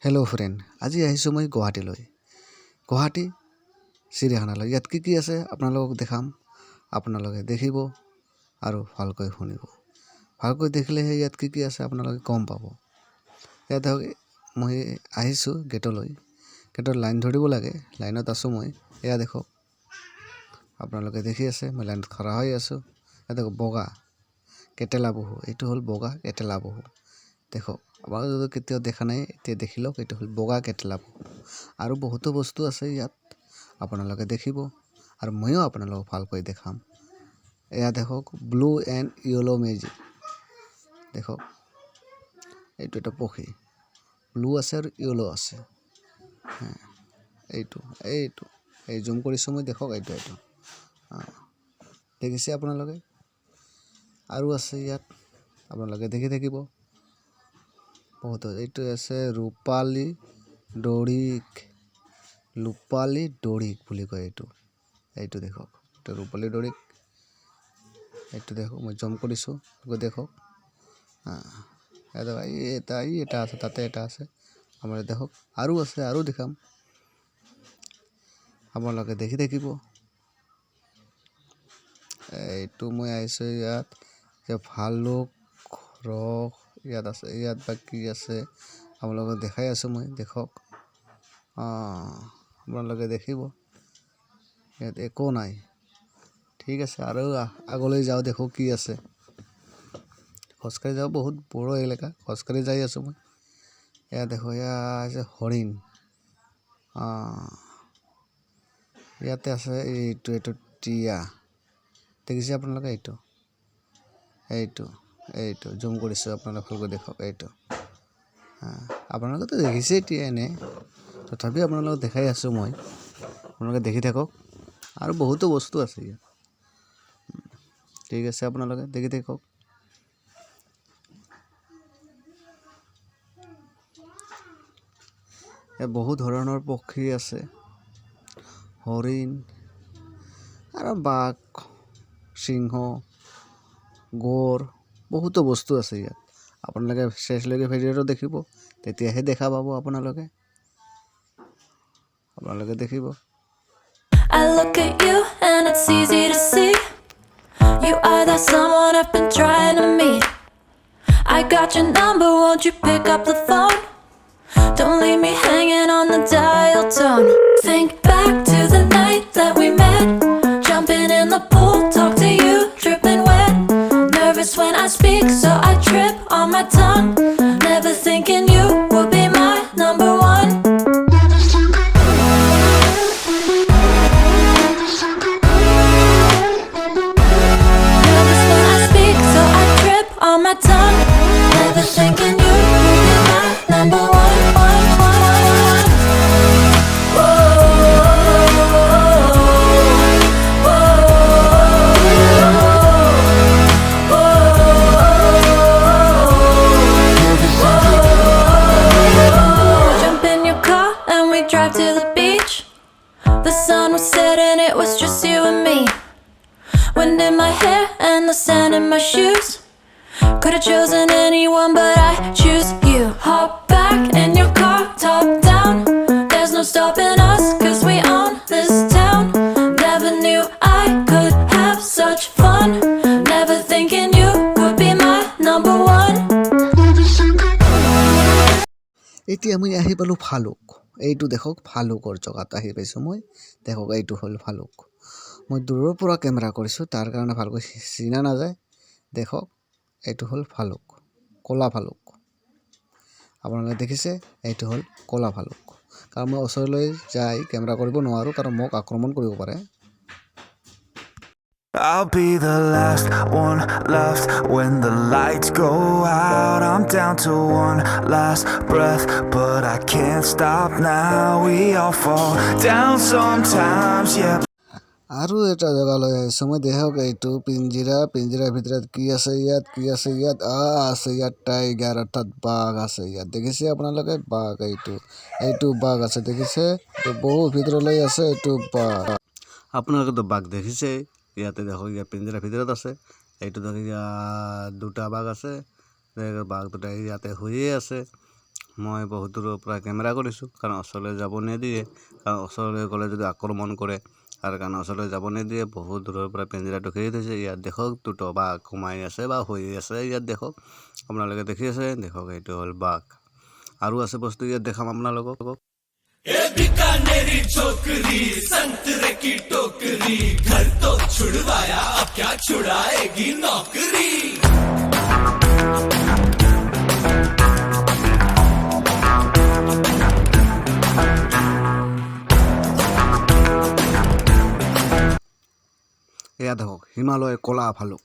Hello' friend, আজি আহিছোঁ মই গুৱাহাটী চিৰিয়াখানালৈ। ইয়াত কি আছে আপোনালোকক দেখাম। আপোনালোকে দেখিব আৰু ভালকৈ শুনিব। ভালকৈ দেখিলেহে ইয়াত কি আছে আপোনালোকে গম পাব। ইয়াত ধৰক মই আহিছোঁ গেটলৈ। গেটত লাইন ধৰিব লাগে, লাইনত আছোঁ মই। এয়া দেখক, আপোনালোকে দেখি আছে মই লাইনত খৰা হৈ আছোঁ। ইয়াত দেখক বগা কেটেলা বহু, এইটো হ'ল বগা কেটেলা বহু। দেখক, আপোনালোকে যদি কেতিয়াও দেখা নাই এতিয়া দেখি লওক। এইটো হ'ল বগা কেটেলা বহু। আৰু বহুতো বস্তু আছে ইয়াত, আপোনালোকে দেখিব আৰু ময়ো আপোনালোকক ভালকৈ দেখাম। এয়া দেখক, ব্লু এণ্ড য়েলো মেজিক। দেখক, এইটো এটা পক্ষী, ব্লু আছে আৰু য়েলো আছে। এইটো এই জুম কৰিছোঁ মই, দেখক এইটো দেখিছে আপোনালোকে। আৰু আছে ইয়াত, আপোনালোকে দেখি থাকিব বহুত। এইটো আছে ৰূপালী দৰিক বুলি কয় এইটো দেখক, এইটো ৰূপালী দৰিক। এইটো দেখক, মই জম কৰিছোঁ, দেখক। এটা আছে, তাতে এটা আছে। আমাৰ দেখক আৰু আছে, আৰু দেখাম, আপোনালোকে দেখি থাকিব। এইটো মই আহিছোঁ ইয়াত যে ভালুক ৰস ইয়াত আছে। ইয়াত বা কি আছে আপোনালোকক দেখাই আছোঁ মই, দেখক। আপোনালোকে দেখিব, ইয়াত একো নাই। ঠিক আছে, আৰু আগলৈ যাওঁ, দেখো কি আছে। খোজকাঢ়ি যাওঁ, বহুত বড়ো এলেকা, খোজকাঢ়ি যাই আছোঁ মই। এয়া দেখো, এয়া আছে হৰিণ। ইয়াতে আছে এইটো টিয়া, দেখিছে আপোনালোকে। এইটো জুম কৰিছোঁ, আপোনালোকে ভালকৈ দেখক। এইটো আপোনালোকেতো দেখিছে এতিয়া এনেই, তথাপিও আপোনালোকক দেখাই আছোঁ মই, আপোনালোকে দেখি থাকক। আৰু বহুতো বস্তু আছে ইয়াত, ঠিক আছে, আপোনালোকে দেখি থাকক। ইয়াত বহু ধৰণৰ পক্ষী আছে, হৰিণ আৰু বাঘ, সিংহ, গড়, বহুতো বস্তু আছে ইয়াত। আপোনালোকে শেষলৈকে ভিডিঅ'টো দেখিব, তেতিয়াহে দেখা পাব আপোনালোকে দেখিব। I look at you and it's easy to see you are that someone I've been trying to meet. I got your number, won't you pick up the phone? Don't leave me hanging on the dial tone. Think back to the night that we met, jumping in the pool, talk to you, dripping wet. Nervous when I speak, so I trip on my tongue. Never thinking you would be my number one. Nervous when I speak, so I trip on my tongue. Never thinking you would be my number one. Drive to the beach. The sun was setting, it was just you and me. Wind in my hair and the sand in my shoes. Could have chosen anyone, but I choose you. Hop back in your car, top down. There's no stopping us, cause we own this town. Never knew I could have such fun. Never thinking you would be my number one. এতিয়া মই আহি পালোঁ ভালুক। এইটো দেখক, ভালুকৰ জেগাত আহি পাইছোঁ মই। দেখক, এইটো হ'ল ভালুক। মই দূৰৰ পৰা কেমেৰা কৰিছোঁ, তাৰ কাৰণে ভালকৈ চিনা নাযায়। দেখক, এইটো হ'ল ভালুক, ক'লা ভালুক। আপোনালোকে দেখিছে, এইটো হ'ল ক'লা ভালুক। কাৰণ মই ওচৰলৈ যাই কেমেৰা কৰিব নোৱাৰোঁ, কাৰণ মোক আক্ৰমণ কৰিব পাৰে। I'll be the last one left when the lights go out. I'm down to one last breath, but I can't stop now. We all fall down sometimes, yeah. আৰু এটা জেগালৈ আহিছোঁ মই। দেখক, এইটো পিঞ্জিৰাৰ ভিতৰত কি আছে ইয়াত, আছে ইয়াত টাইগাৰ, অৰ্থাৎ বাঘ আছে ইয়াত। দেখিছে আপোনালোকে, বাঘ, এইটো বাঘ আছে, দেখিছে। বহু ভিতৰলৈ আছে এইটো বাঘ। আপোনালোকেতো বাঘ দেখিছে। ইয়াতে দেখক, ইয়াত পিঞ্জিৰাৰ ভিতৰত আছে। এইটো ধৰি ইয়াত দুটা বাঘ আছে, বাঘ দুটা ইয়াতে শুয়ে আছে। মই বহুত দূৰৰ পৰা কেমেৰা কৰিছোঁ কাৰণ ওচৰলৈ যাব নিদিয়ে কাৰণ ওচৰলৈ গ'লে যদি আক্ৰমণ কৰে তাৰ কাৰণে ওচৰলৈ যাব নিদিয়ে বহুত দূৰৰ পৰা পিঞ্জিৰাটো ঘেৰি থৈছে ইয়াত দেখক দুটা বাঘ সোমাই আছে বা হৈ আছে ইয়াত দেখক আপোনালোকে দেখি আছে দেখক এইটো হ'ল বাঘ আৰু আছে বস্তু ইয়াত দেখাম আপোনালোকক बीकानेरी छोकरी संतरे की टोकरी घर तो छुड़वाया अब क्या छुड़ाएगी नौकरी এয়া দেখক হিমালয় কলা ভালুক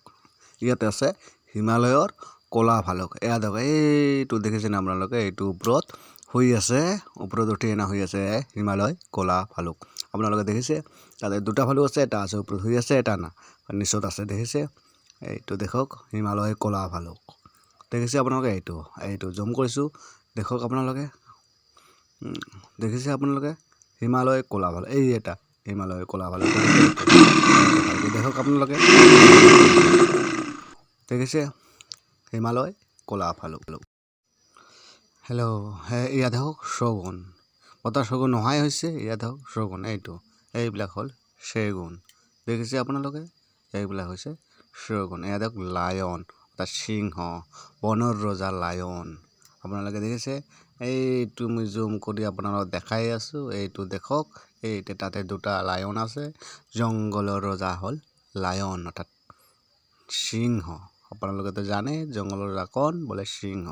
ইয়াতে আছে হিমালয়ৰ কলা ভালুক এয়া দেখক এইটো দেখিছেনে আপোনালোকে এইটো ওপৰত হৈ আছে ওপৰত উঠি এনা হৈ আছে হিমালয় কলা ভালুক আপোনালোকে দেখিছে তাতে দুটা ভালুক আছে এটা আছে ওপৰত হৈ আছে এটা না নিচত আছে দেখিছে এইটো দেখক হিমালয় কলা ভালুক দেখিছে আপোনালোকে এইটো জুম কৰিছোঁ দেখক আপোনালোকে দেখিছে আপোনালোকে হিমালয় কলা ভালুক এই এটা হিমালয় কলা ভালুক দেখক আপোনালোকে দেখিছে হিমালয় কলা ভালুক হেল্ল' ইয়াত দেখক শগুন বতাহ শগুন নোহোৱাই হৈছে ইয়াত দেখক শগুন এইবিলাক হ'ল চেগুন দেখিছে আপোনালোকে এইবিলাক হৈছে শগুন এয়া দেখক লায়ন অৰ্থাৎ সিংহ বনৰ ৰজা লায়ন আপোনালোকে দেখিছে এইটো মই জুম কৰি আপোনালোকক দেখাই আছোঁ এইটো দেখক এইটো তাতে দুটা লায়ন আছে জংগলৰ ৰজা হ'ল লায়ন অৰ্থাৎ সিংহ আপোনালোকেতো জানে জংগলৰ ৰজা কোন বোলে সিংহ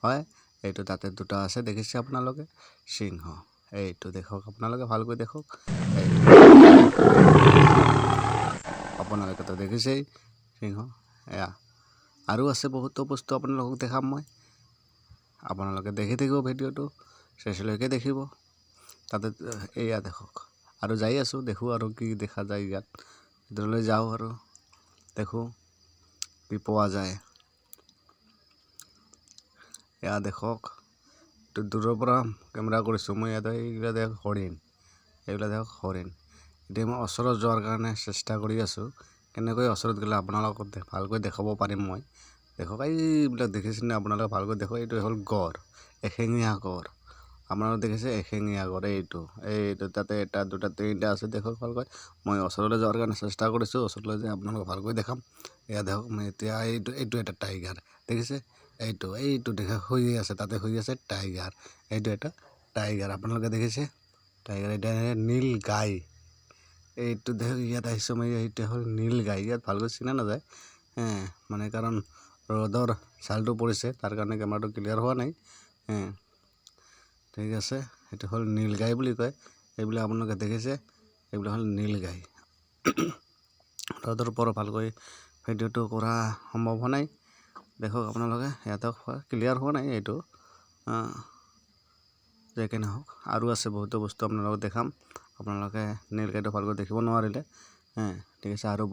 হয় এইটো তাতে দুটা আছে দেখিছে আপোনালোকে সিংহ এইটো দেখক আপোনালোকে ভালকৈ দেখক আপোনালোকেতো দেখিছেই সিংহ এয়া আৰু আছে বহুতো বস্তু আপোনালোকক দেখাম মই আপোনালোকে দেখি থাকিব ভিডিঅ'টো শেষলৈকে দেখিব তাতে এয়া দেখক আৰু যাই আছোঁ দেখোঁ আৰু কি দেখা যায় ইয়াত ভিতৰলৈ যাওঁ আৰু দেখোঁ কি পোৱা যায় এয়া দেখক দূৰৰ পৰা কেমেৰা কৰিছোঁ মই ইয়াতে এইবিলাক দেখক হৰিণ এইবিলাক দেখক হৰিণ এতিয়া মই ওচৰত যোৱাৰ কাৰণে চেষ্টা কৰি আছোঁ কেনেকৈ ওচৰত গ'লে আপোনালোকক ভালকৈ দেখাব পাৰিম মই দেখক এইবিলাক দেখিছেনে আপোনালোকে ভালকৈ দেখক এইটো হ'ল গড় এশিঙীয়া গড় আপোনালোকে দেখিছে এশিঙীয়া গড় এইটো তাতে এটা দুটা তিনিটা আছে দেখক ভালকৈ মই ওচৰলৈ যোৱাৰ কাৰণে চেষ্টা কৰিছোঁ ওচৰলৈ যাই আপোনালোকক ভালকৈ দেখাম এয়া দেখক মই এতিয়া এইটো এটা টাইগাৰ দেখিছে এইটো দেখা হৈ আছে তাতে হৈ আছে টাইগাৰ এইটো এটা টাইগাৰ আপোনালোকে দেখিছে টাইগাৰ এটা নীল গাই এইটো দেখক ইয়াত আহিছোঁ মই এইটো হ'ল নীল গাই ইয়াত ভালকৈ চিনা নাযায় মানে কাৰণ ৰ'দৰ ছালটো পৰিছে তাৰ কাৰণে কেমেৰাটো ক্লিয়াৰ হোৱা নাই ঠিক আছে এইটো হ'ল নীল গাই বুলি কয় এইবিলাক আপোনালোকে দেখিছে এইবিলাক হ'ল নীল গাই ৰ'দৰ পৰা ভালকৈ ভিডিঅ'টো কৰা সম্ভৱ হোৱা নাই দেখক আপোনালোকে ইয়াতে ক্লিয়াৰ হোৱা নাই এইটো যেকে নহওক আৰু আছে বহুতো বস্তু আপোনালোকক দেখাম আপোনালোকে নীল গাইটো ভালকৈ দেখিব নোৱাৰিলে ঠিক আছে আৰু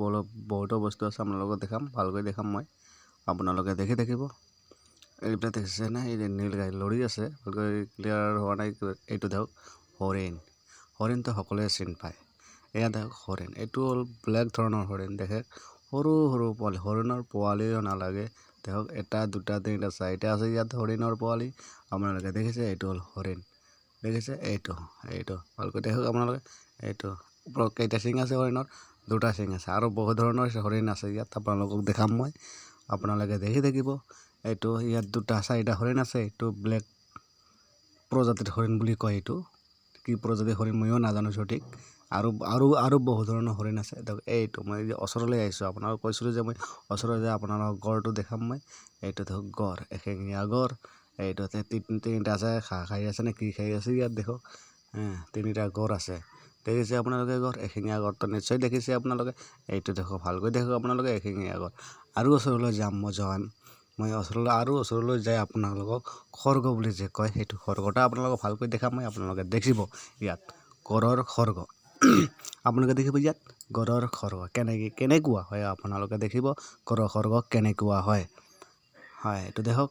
বহুতো বস্তু আছে আপোনালোকক দেখাম ভালকৈ দেখাম মই আপোনালোকে দেখি থাকিব এইবিলাক দেখিছেনে এই নীল গাই লৰি আছে ভালকৈ ক্লিয়াৰ হোৱা নাই এইটো দেখক হৰিণটো সকলোৱে চিনি পায় এয়া দেখক হৰিণ এইটো হ'ল ব্লেক ধৰণৰ হৰিণ দেখে সৰু পোৱালি হৰিণৰ পোৱালিও নালাগে দেখক এটা দুটা তিনিটা চাৰিটা আছে ইয়াত হৰিণৰ পোৱালি আপোনালোকে দেখিছে এইটো হ'ল হৰিণ দেখিছে এইটো ভালকৈ দেখক আপোনালোকে এইটো ওপৰত কেইটা চিং আছে হৰিণৰ দুটা চিং আছে আৰু বহুত ধৰণৰ হৰিণ আছে ইয়াত আপোনালোকক দেখাম মই আপোনালোকে দেখি থাকিব এইটো ইয়াত দুটা চাৰিটা হৰিণ আছে এইটো ব্লেক প্ৰজাতিৰ হৰিণ বুলি কয় এইটো কি প্ৰজাতিৰ হৰিণ ময়ো নাজানো সঠিক আৰু বহু ধৰণৰ হৰিণ আছে এইটো মই ওচৰলৈ আহিছোঁ আপোনালোকক কৈছিলোঁ যে মই ওচৰলৈ যাই আপোনালোকক গড়টো দেখাম মই এইটো দেখক গড় এশিঙীয়া গড় এইটো তিনিটা আছে খাই আছে নে কি খাই আছে ইয়াত দেখক তিনিটা গড় আছে দেখিছে আপোনালোকে গড় এশিঙীয়া গড়টো নিশ্চয় দেখিছে আপোনালোকে এইটো দেখক ভালকৈ দেখক আপোনালোকে এশিঙীয়া গড় আৰু ওচৰলৈ যাম মই ওচৰলৈ যাই আপোনালোকক খৰ্গ বুলি যে কয় সেইটো খৰ্গটা আপোনালোকক ভালকৈ দেখাম মই আপোনালোকে দেখিব ইয়াত গড়ৰ খৰ্গ আপোনালোকে দেখিব ইয়াত গড়ৰ খৰ্গ কেনেকুৱা হয় আপোনালোকে দেখিব গড়ৰ খৰ্গ কেনেকুৱা হয় এইটো দেখক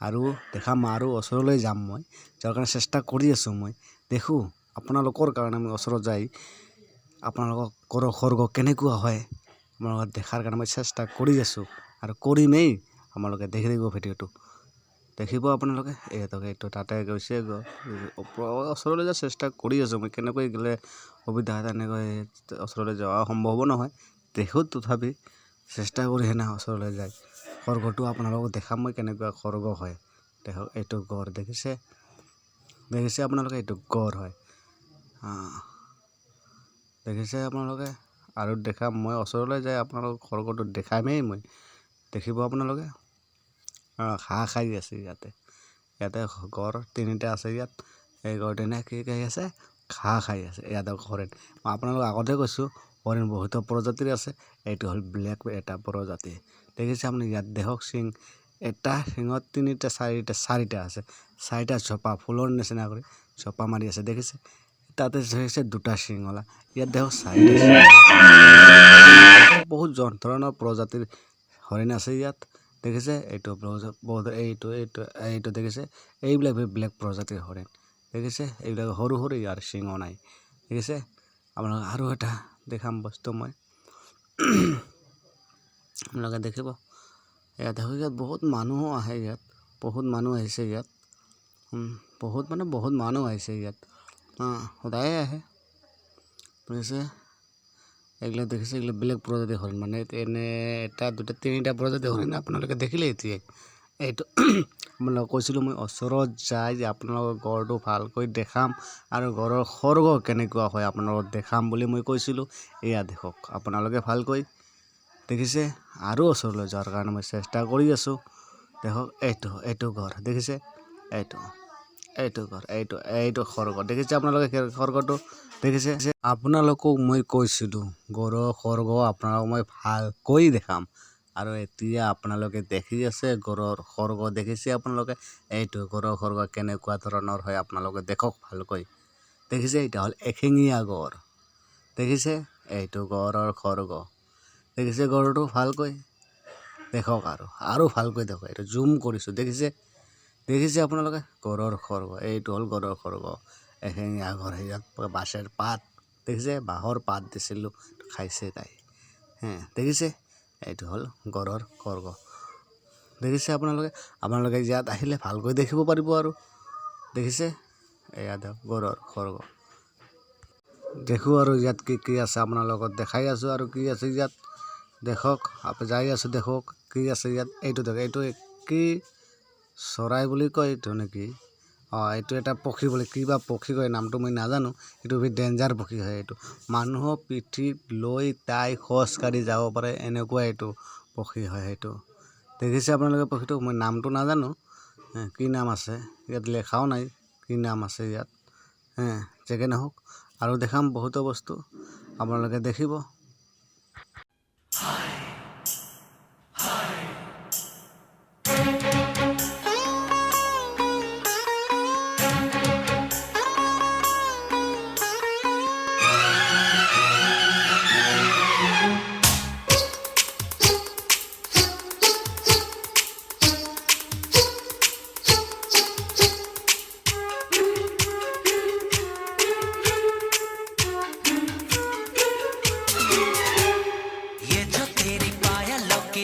আৰু দেখাম আৰু ওচৰলৈ যাম মই যাৰ কাৰণে চেষ্টা কৰি আছোঁ মই দেখোঁ আপোনালোকৰ কাৰণে মই ওচৰত যাই আপোনালোকক গড়ৰ খৰ্গ কেনেকুৱা হয় আপোনালোকক দেখাৰ কাৰণে মই চেষ্টা কৰি আছোঁ আৰু কৰিমেই আপোনালোকে দেখি থাকিব ভিডিঅ'টো দেখিব আপোনালোকে এইটো তাতে গৈছে ওচৰলৈ যোৱাৰ চেষ্টা কৰি আছোঁ মই কেনেকৈ গ'লে সুবিধা হয় তেনেকৈ ওচৰলৈ যোৱা সম্ভৱ নহয় দেখোঁ তথাপি চেষ্টা কৰি সেনে ওচৰলৈ যায় খৰ্গটো আপোনালোকক দেখাম মই কেনেকুৱা খৰ্গ হয় দেখক এইটো গড় দেখিছে আপোনালোকে এইটো গড় হয় দেখিছে আপোনালোকে আৰু দেখাম মই ওচৰলৈ যাই আপোনালোকক খৰ্গটো দেখামেই মই দেখিব আপোনালোকে ঘাঁহ খাই আছে ইয়াতে গড় তিনিটা আছে ইয়াত এই গড় তিনিটা কি খাই আছে ঘাঁহ খাই আছে ইয়াতে হৰিণ মই আপোনালোকক আগতে কৈছোঁ হৰিণ বহুতো প্ৰজাতিৰ আছে এইটো হ'ল ব্লেক এটা প্ৰজাতি দেখিছে আপুনি ইয়াত দেখক চিং এটা শিঙত চাৰিটা আছে চাৰিটা চপা ফুলৰ নিচিনা কৰি চপা মাৰি আছে দেখিছে তাতে দেখিছে দুটা শিঙলা ইয়াত দেখক চাৰিটা বহুত ধৰণৰ প্ৰজাতিৰ হৰিণ আছে ইয়াত দেখিছে এইটো দেখিছে এইবিলাক ব্লেক প্ৰজাতিৰ হৰিণ দেখিছে এইবিলাক সৰু ইয়াৰ শিঙ নাই দেখিছে আপোনালোকে আৰু এটা দেখাম বস্তু মই আপোনালোকে দেখিব ইয়াত দেখক ইয়াত বহুত মানুহো আহে ইয়াত বহুত মানুহ আহিছে ইয়াত বহুত মানুহ আহিছে ইয়াত সদায়ে আহে বুজিছে এইবিলাক দেখিছে এইবিলাক বেলেগ প্ৰজাতিৰ হৰিণ মানে এনে এটা দুটা তিনিটা প্ৰজাতিৰ হৰিণ আপোনালোকে দেখিলে এতিয়াই এইটো আপোনালোকক কৈছিলোঁ মই ওচৰত যাই যে আপোনালোকৰ গড়টো ভালকৈ দেখাম আৰু গড়ৰ খৰ্গ কেনেকুৱা হয় আপোনালোকক দেখাম বুলি মই কৈছিলোঁ এয়া দেখক আপোনালোকে ভালকৈ দেখিছে আৰু ওচৰলৈ যোৱাৰ কাৰণে মই চেষ্টা কৰি আছোঁ দেখক এইটো গড় দেখিছে এইটো খৰ্গ দেখিছে আপোনালোকে খৰ্গটো দেখিছে আপোনালোকক মই কৈছিলোঁ গড়ৰ খৰ্গ আপোনালোকক মই ভালকৈ দেখাম আৰু এতিয়া আপোনালোকে দেখি আছে গড়ৰ খৰ্গ দেখিছে আপোনালোকে এইটো গড়ৰ খৰ্গ কেনেকুৱা ধৰণৰ হয় আপোনালোকে দেখক ভালকৈ দেখিছে এটা হ'ল এশিঙীয়া গড় দেখিছে এইটো গড়ৰ খৰ্গ দেখিছে গড়টো ভালকৈ দেখক আৰু ভালকৈ দেখক এইটো জুম কৰিছোঁ দেখিছে আপোনালোকে গড়ৰ খৰ্গ এইটো হ'ল গড়ৰ খৰ্গ এশিঙীয়া গড় ইয়াত বাঁহৰ পাত দেখিছে বাঁহৰ পাত দিছিলোঁ খাইছে তাই দেখিছে এইটো হ'ল গড়ৰ খৰ্গ দেখিছে আপোনালোকে ইয়াত আহিলে ভালকৈ দেখিব পাৰিব আৰু দেখিছে এয়া দেখক গড়ৰ খৰ্গ দেখোঁ আৰু ইয়াত কি আছে আপোনাৰ লগত দেখাই আছোঁ আৰু কি আছে ইয়াত দেখক যাই আছোঁ দেখক কি আছে ইয়াত এইটো দেখক এইটো কি চৰাই বুলি কয় এইটো নেকি এইটো এটা পক্ষী বুলি কিবা পক্ষী কয় নামটো মই নাজানো এইটো ডেঞ্জাৰ পক্ষী হয় এইটো মানুহৰ পিঠিত লৈ তাই খোজকাঢ়ি যাব পাৰে এনেকুৱা এইটো পক্ষী হয় সেইটো দেখিছে আপোনালোকে পক্ষীটো মই নামটো নাজানো কি নাম আছে ইয়াত লেখাও নাই কি নাম আছে ইয়াত যেনে নহওক আৰু দেখাম বহুতো বস্তু আপোনালোকে দেখিব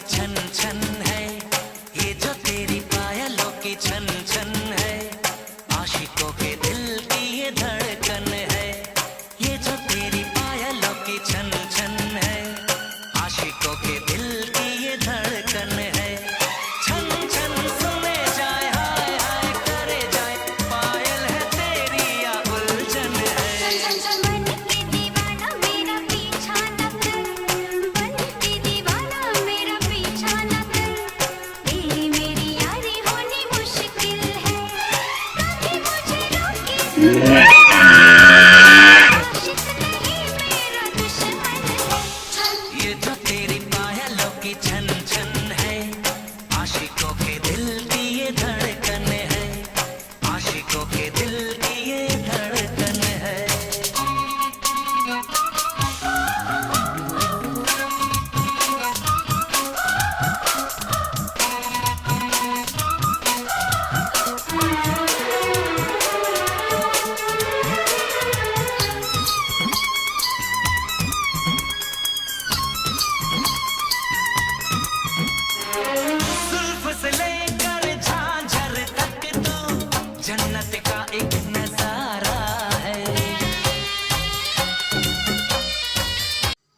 छन छन है ये जो तेरी पायलों की छन छन है आशिकों के दिल की ये धड़कन है ये जो तेरी पायलों की छन छन है आशिकों के दिल की ये धड़कन है छन छन सुने जाए हाय हाय करे जाए पायल है तेरी या उलझन है ये जो तेरी पायलों की छन छन है आशिकों के दिल की ये धड़कन है आशिकों के दिल की ये धड़कन है जुल्फ से लेकर झांझर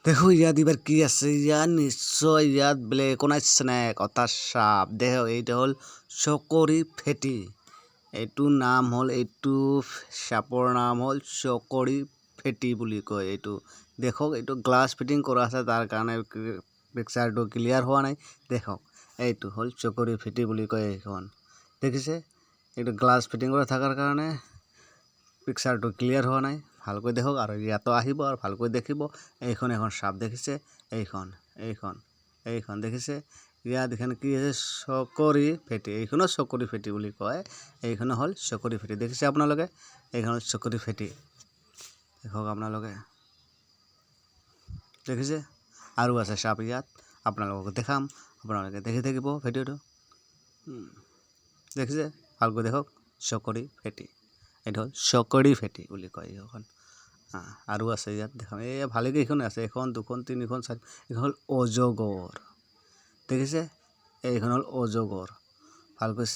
দেখো ইয়াত এইবাৰ কি আছে ইয়াত নিশ্চয় ইয়াত ব্লেকনাইট স্নেক অৰ্থাৎ সাপ দেখো এইটো হ'ল চকৰি ফেটি এইটো নাম হ'ল এইটো সাপৰ নাম হ'ল চকৰি ফেটি বুলি কয় এইটো দেখক এইটো গ্লাছ ফিটিং কৰা আছে তাৰ কাৰণে পিকচাৰটো ক্লিয়াৰ হোৱা নাই দেখক এইটো হ'ল চকৰি ফেটি বুলি কয় এইখন দেখিছে এইটো গ্লাছ ফিটিং কৰা থকাৰ কাৰণে পিকচাৰটো ক্লিয়াৰ হোৱা নাই ভালকৈ দেখক আৰু ইয়াতো আহিব আৰু ভালকৈ দেখিব এইখন এখন সাপ দেখিছে এইখন দেখিছে ইয়াত এখানে কি আছে চকৰি ফেটি এইখনো চকৰি ফেটি বুলি কয় এইখন হ'ল চকৰি ফেটি দেখিছে আপোনালোকে এইখন চকৰি ফেটি দেখক আপোনালোকে দেখিছে আৰু আছে সাপ ইয়াত আপোনালোকক দেখাম আপোনালোকে দেখি থাকিব ভিডিঅ'টো দেখিছে ভালকৈ দেখক চকৰি ফেটি এইটো হ'ল চকৰি ফেটি বুলি কয় এইখন আৰু আছে ইয়াত দেখাম এই ভালেকেইখন আছে এখন দুখন তিনিখন চাৰি এইখন হ'ল অজগৰ দেখিছে এইখন হ'ল অজগৰ ভালকৈ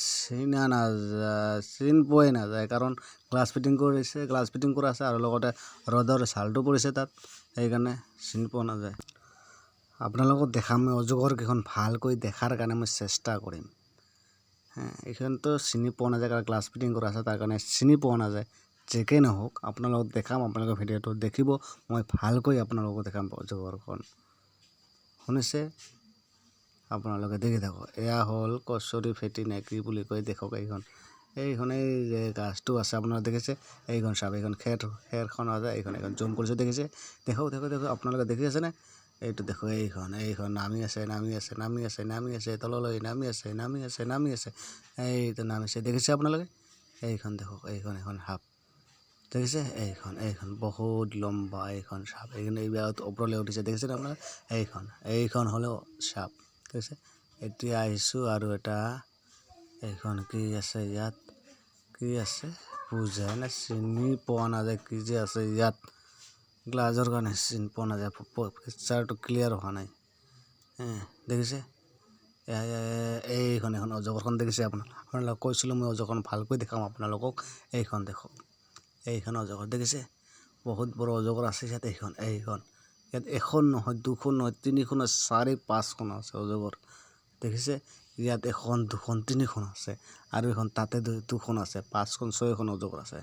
চিন পোৱাই নাযায় কাৰণ গ্লাছ ফিটিং কৰিছে গ্লাছ ফিটিং কৰা আছে আৰু লগতে ৰ'দৰ ছালটো পৰিছে তাত সেইকাৰণে চিন পোৱা নাযায় আপোনালোকক দেখাম মই অজগৰকেইখন ভালকৈ দেখাৰ কাৰণে মই চেষ্টা কৰিম এইখনতো চিনি পোৱা নাযায় কাৰণ গ্লাছ ফিটিং কৰা আছে তাৰ কাৰণে চিনি পোৱা নাযায় যেকেই নহওক আপোনালোকক দেখাম আপোনালোকৰ ভিডিঅ'টো দেখিব মই ভালকৈ আপোনালোকক দেখাম অজগৰখন শুনিছে আপোনালোকে দেখি থাকক এয়া হ'ল কচুৰি ফেটি নে কি বুলি কয় দেখক এইখন এই যে গাছটো আছে আপোনালোকে দেখিছে এইখন চাব এইখন খেৰখন আছে এইখন জুম কৰিছে দেখিছে দেখক আপোনালোকে দেখি আছেনে এইটো দেখো এইখন নামি আছে তললৈ নামি আছে এইটো নামিছে দেখিছে আপোনালোকে এইখন দেখক এইখন সাপ দেখিছে এইখন বহুত লম্বা এইখন সাপ এইবাৰ ওপৰলৈ উঠিছে দেখিছে আপোনালোকে এইখন হ'লে সাপ দেখিছে এতিয়া আহিছোঁ আৰু এটা এইখন কি আছে ইয়াত কি আছে বুজাই না চিনি পোৱা নাযায় কি যে আছে ইয়াত গ্লাছৰ কাৰণে চিনি পোৱা নাযায় পিকচাৰটো ক্লিয়াৰ হোৱা নাই দেখিছে এইখন অজগৰখন দেখিছে আপোনালোকক কৈছিলোঁ মই অজগৰখন ভালকৈ দেখাম আপোনালোকক এইখন দেখক এইখন অজগৰ দেখিছে বহুত বড় অজগৰ আছে ইয়াত এইখন ইয়াত এখন নহয় দুখন নহয় তিনিখন চাৰি পাঁচখন আছে অজগৰ দেখিছে ইয়াত এখন দুখন তিনিখন আছে আৰু এখন তাতে দুখন আছে পাঁচখন ছয়খন অজগৰ আছে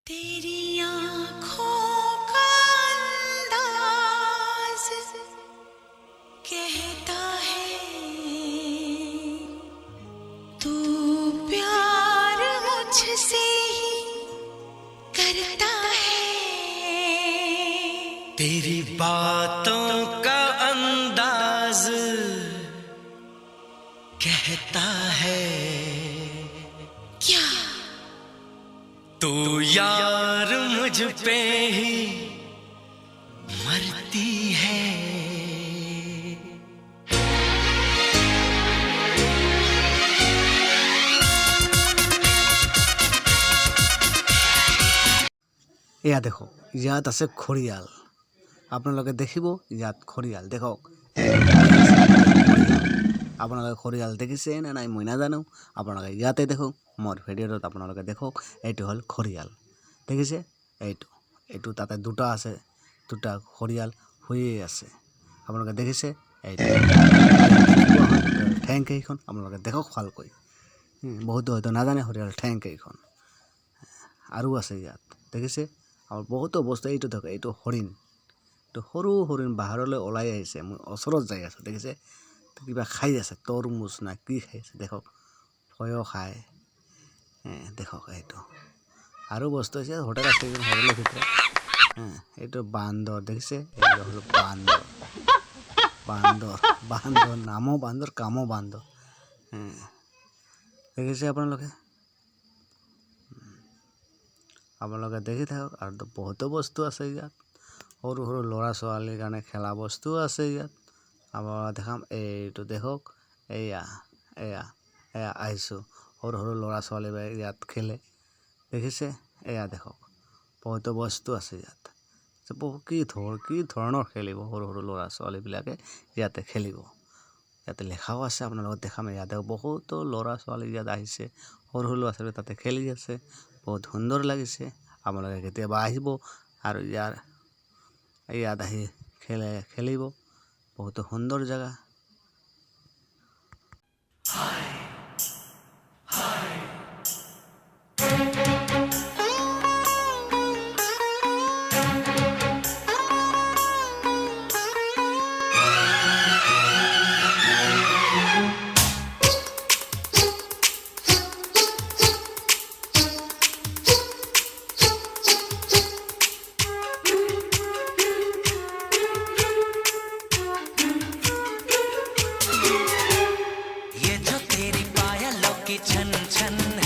तेरी आँखों का अंदाज कहता है तू प्यार मुझसे ही करता है तेरी बातों का अंदाज कहता है क्या तू यार मुझ पे ही मरती है এয়া দেখক ইয়াত আছে খৰিয়াল আপোনালোকে দেখিব ইয়াত খৰিয়াল দেখক আপোনালোকে খৰিয়াল দেখিছে নে নাই মই নাজানো আপোনালোকে ইয়াতে দেখক মোৰ ভিডিঅ'টোত আপোনালোকে দেখক এইটো হ'ল খৰিয়াল দেখিছে এইটো তাতে দুটা আছে দুটা খৰিয়াল শুয়ে আছে আপোনালোকে দেখিছে এইটো ঠেং কেইখন আপোনালোকে দেখক ভালকৈ বহুতো হয়তো নাজানে খৰিয়াল ঠেং কেইখন আৰু আছে ইয়াত দেখিছে আৰু বহুতো বস্তু এইটো দেখক এইটো হৰিণ এইটো সৰু হৰিণ বাহিৰলৈ ওলাই আহিছে মই ওচৰত যাই আছোঁ দেখিছে কিবা খাই আছে তৰমুজ না কি খাই আছে দেখক ভয়ো খায় দেখক এইটো আৰু বস্তু আছে হোটেল আছে হোটেলৰ ভিতৰত এইটো বান্দৰ দেখিছে এইটো হ'ল বান্দৰ নামো বান্দৰ কামো বান্দৰ দেখিছে আপোনালোকে দেখি থাকক আৰু বহুতো বস্তু আছে ইয়াত সৰু সৰু ল'ৰা ছোৱালীৰ কাৰণে খেলা বস্তু আছে ইয়াত আপোনালোকে দেখাম এইটো দেখক এয়া আহিছোঁ সৰু সৰু ল'ৰা ছোৱালীবোৰে ইয়াত খেলে দেখিছে এয়া দেখক বহুতো বস্তু আছে ইয়াত কি ধৰণৰ খেলিব সৰু সৰু ল'ৰা ছোৱালীবিলাকে ইয়াতে খেলিব ইয়াতে লেখাও আছে আপোনালোকক দেখাম ইয়াতে বহুতো ল'ৰা ছোৱালী ইয়াত আহিছে সৰু সৰু ল'ৰা ছোৱালী তাতে খেলি আছে বহুত সুন্দৰ লাগিছে আপোনালোকে কেতিয়াবা আহিব আৰু ইয়াৰ ইয়াত আহি খেলিব। বহুতো সুন্দৰ জেগা। ये जो तेरी पायलों की छन छन